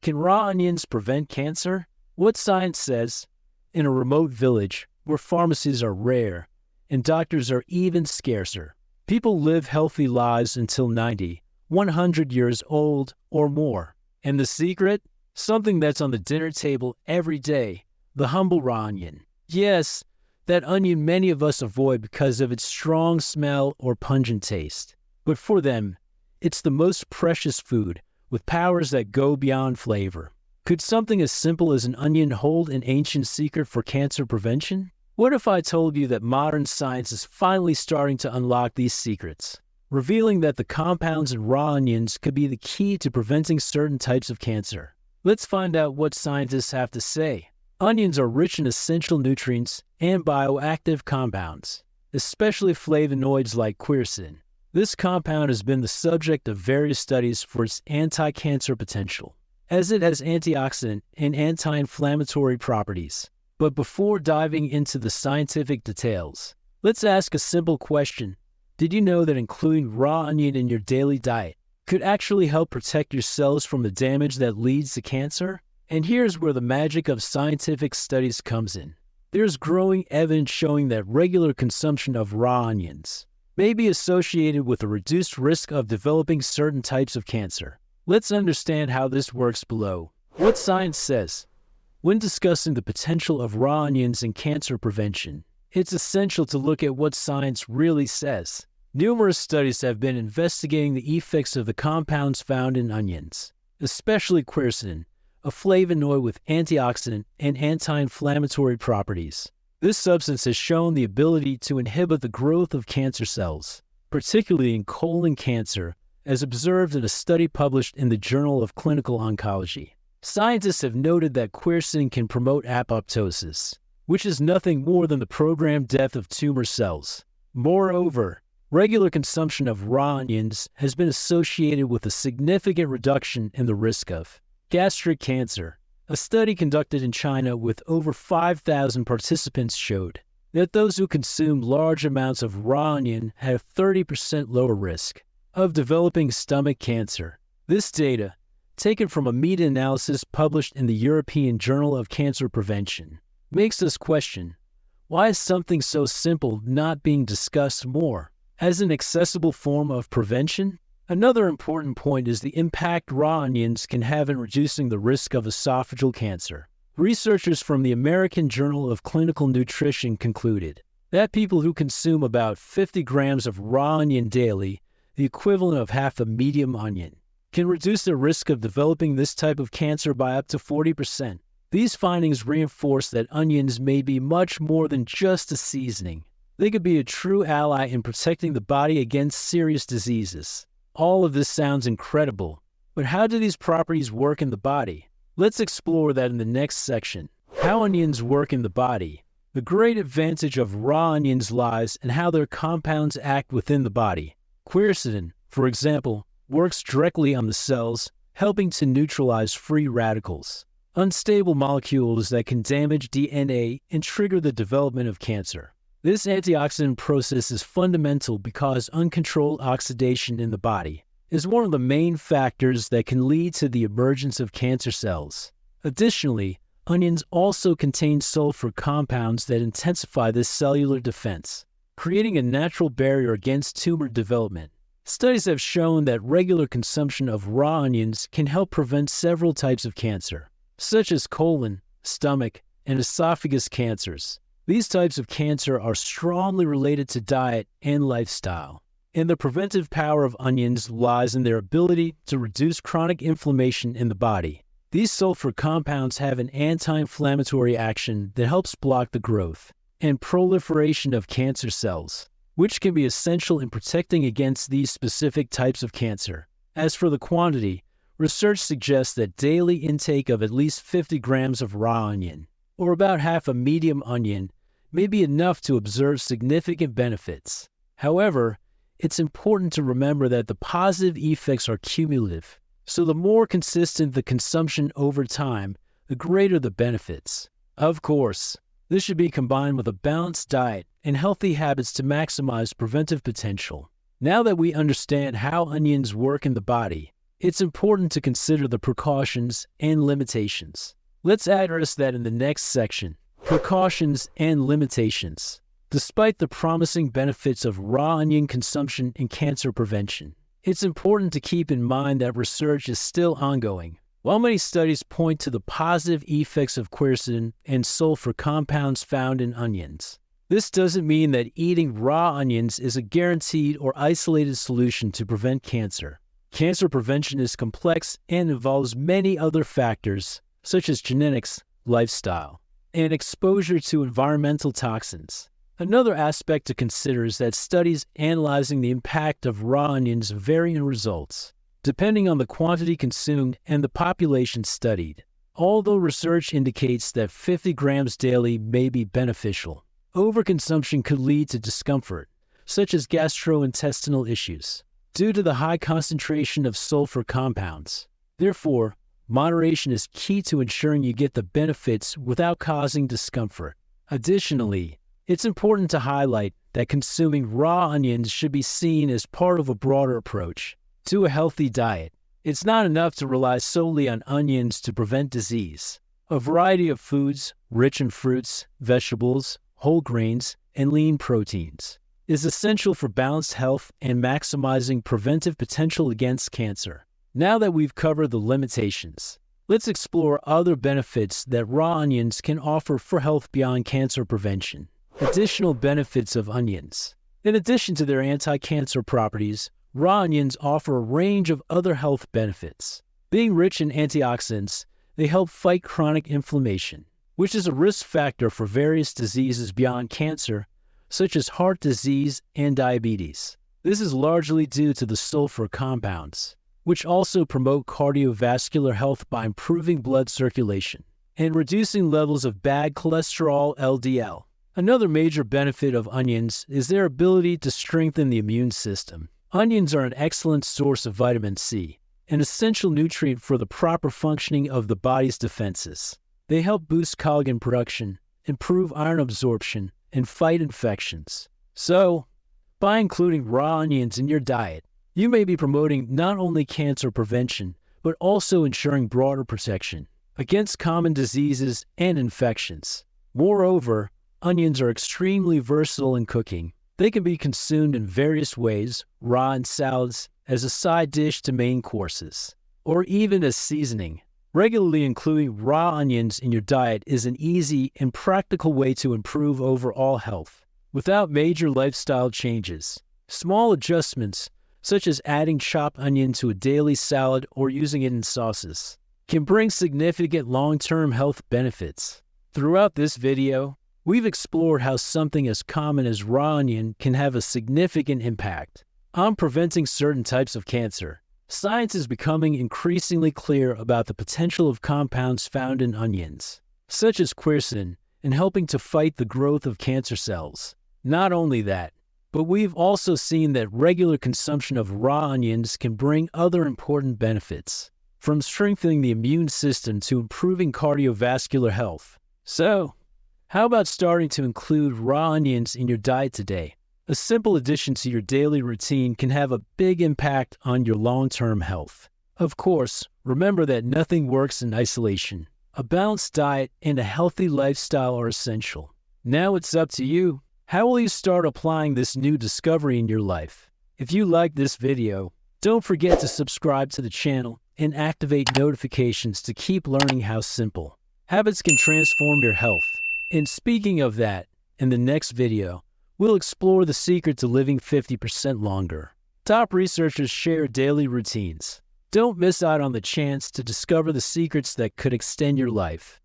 Can raw onions prevent cancer? What science says? In a remote village where pharmacies are rare and doctors are even scarcer, people live healthy lives until 90, 100 years old or more. And the secret? Something that's on the dinner table every day, the humble raw onion. Yes, that onion many of us avoid because of its strong smell or pungent taste. But for them, it's the most precious food, with powers that go beyond flavor. Could something as simple as an onion hold an ancient secret for cancer prevention? What if I told you that modern science is finally starting to unlock these secrets, revealing that the compounds in raw onions could be the key to preventing certain types of cancer? Let's find out what scientists have to say. Onions are rich in essential nutrients and bioactive compounds, especially flavonoids like quercetin. This compound has been the subject of various studies for its anti-cancer potential, as it has antioxidant and anti-inflammatory properties. But before diving into the scientific details, let's ask a simple question. Did you know that including raw onion in your daily diet could actually help protect your cells from the damage that leads to cancer? And here's where the magic of scientific studies comes in. There's growing evidence showing that regular consumption of raw onions may be associated with a reduced risk of developing certain types of cancer. Let's understand how this works below. What science says. When discussing the potential of raw onions in cancer prevention, it's essential to look at what science really says. Numerous studies have been investigating the effects of the compounds found in onions, especially quercetin, a flavonoid with antioxidant and anti-inflammatory properties. This substance has shown the ability to inhibit the growth of cancer cells, particularly in colon cancer, as observed in a study published in the Journal of Clinical Oncology. Scientists have noted that quercetin can promote apoptosis, which is nothing more than the programmed death of tumor cells. Moreover, regular consumption of raw onions has been associated with a significant reduction in the risk of gastric cancer. A study conducted in China with over 5,000 participants showed that those who consumed large amounts of raw onion had a 30% lower risk of developing stomach cancer. This data, taken from a meta-analysis published in the European Journal of Cancer Prevention, makes us question, why is something so simple not being discussed more? As an accessible form of prevention? Another important point is the impact raw onions can have in reducing the risk of esophageal cancer. Researchers from the American Journal of Clinical Nutrition concluded that people who consume about 50 grams of raw onion daily, the equivalent of half a medium onion, can reduce the risk of developing this type of cancer by up to 40%. These findings reinforce that onions may be much more than just a seasoning. They could be a true ally in protecting the body against serious diseases. All of this sounds incredible, but how do these properties work in the body? Let's explore that in the next section. How onions work in the body. The great advantage of raw onions lies in how their compounds act within the body. Quercetin, for example, works directly on the cells, helping to neutralize free radicals, unstable molecules that can damage DNA and trigger the development of cancer. This antioxidant process is fundamental because uncontrolled oxidation in the body is one of the main factors that can lead to the emergence of cancer cells. Additionally, onions also contain sulfur compounds that intensify this cellular defense, creating a natural barrier against tumor development. Studies have shown that regular consumption of raw onions can help prevent several types of cancer, such as colon, stomach, and esophagus cancers. These types of cancer are strongly related to diet and lifestyle, and the preventive power of onions lies in their ability to reduce chronic inflammation in the body. These sulfur compounds have an anti-inflammatory action that helps block the growth and proliferation of cancer cells, which can be essential in protecting against these specific types of cancer. As for the quantity, research suggests that daily intake of at least 50 grams of raw onion, or about half a medium onion, may be enough to observe significant benefits. However, it's important to remember that the positive effects are cumulative, so the more consistent the consumption over time, the greater the benefits. Of course, this should be combined with a balanced diet and healthy habits to maximize preventive potential. Now that we understand how onions work in the body, it's important to consider the precautions and limitations. Let's address that in the next section. Precautions and limitations. Despite the promising benefits of raw onion consumption in cancer prevention, it's important to keep in mind that research is still ongoing. While many studies point to the positive effects of quercetin and sulfur compounds found in onions, this doesn't mean that eating raw onions is a guaranteed or isolated solution to prevent cancer. Cancer prevention is complex and involves many other factors, such as genetics, lifestyle, and exposure to environmental toxins. Another aspect to consider is that studies analyzing the impact of raw onions vary in results, depending on the quantity consumed and the population studied. Although research indicates that 50 grams daily may be beneficial, overconsumption could lead to discomfort, such as gastrointestinal issues, due to the high concentration of sulfur compounds. Therefore, moderation is key to ensuring you get the benefits without causing discomfort. Additionally, it's important to highlight that consuming raw onions should be seen as part of a broader approach to a healthy diet. It's not enough to rely solely on onions to prevent disease. A variety of foods, rich in fruits, vegetables, whole grains, and lean proteins, is essential for balanced health and maximizing preventive potential against cancer. Now that we've covered the limitations, let's explore other benefits that raw onions can offer for health beyond cancer prevention. Additional benefits of onions. In addition to their anti-cancer properties, raw onions offer a range of other health benefits. Being rich in antioxidants, they help fight chronic inflammation, which is a risk factor for various diseases beyond cancer, such as heart disease and diabetes. This is largely due to the sulfur compounds, which also promote cardiovascular health by improving blood circulation and reducing levels of bad cholesterol LDL. Another major benefit of onions is their ability to strengthen the immune system. Onions are an excellent source of vitamin C, an essential nutrient for the proper functioning of the body's defenses. They help boost collagen production, improve iron absorption, and fight infections. So, by including raw onions in your diet, you may be promoting not only cancer prevention, but also ensuring broader protection against common diseases and infections. Moreover, onions are extremely versatile in cooking. They can be consumed in various ways, raw in salads, as a side dish to main courses, or even as seasoning. Regularly including raw onions in your diet is an easy and practical way to improve overall health without major lifestyle changes. Small adjustments, such as adding chopped onion to a daily salad or using it in sauces, can bring significant long-term health benefits. Throughout this video, we've explored how something as common as raw onion can have a significant impact on preventing certain types of cancer. Science is becoming increasingly clear about the potential of compounds found in onions, such as quercetin, in helping to fight the growth of cancer cells. Not only that, but we've also seen that regular consumption of raw onions can bring other important benefits, from strengthening the immune system to improving cardiovascular health. So, how about starting to include raw onions in your diet today? A simple addition to your daily routine can have a big impact on your long-term health. Of course, remember that nothing works in isolation. A balanced diet and a healthy lifestyle are essential. Now it's up to you. How will you start applying this new discovery in your life? If you like this video, don't forget to subscribe to the channel and activate notifications to keep learning how simple habits can transform your health. And speaking of that, in the next video, we'll explore the secret to living 50% longer. Top researchers share daily routines. Don't miss out on the chance to discover the secrets that could extend your life.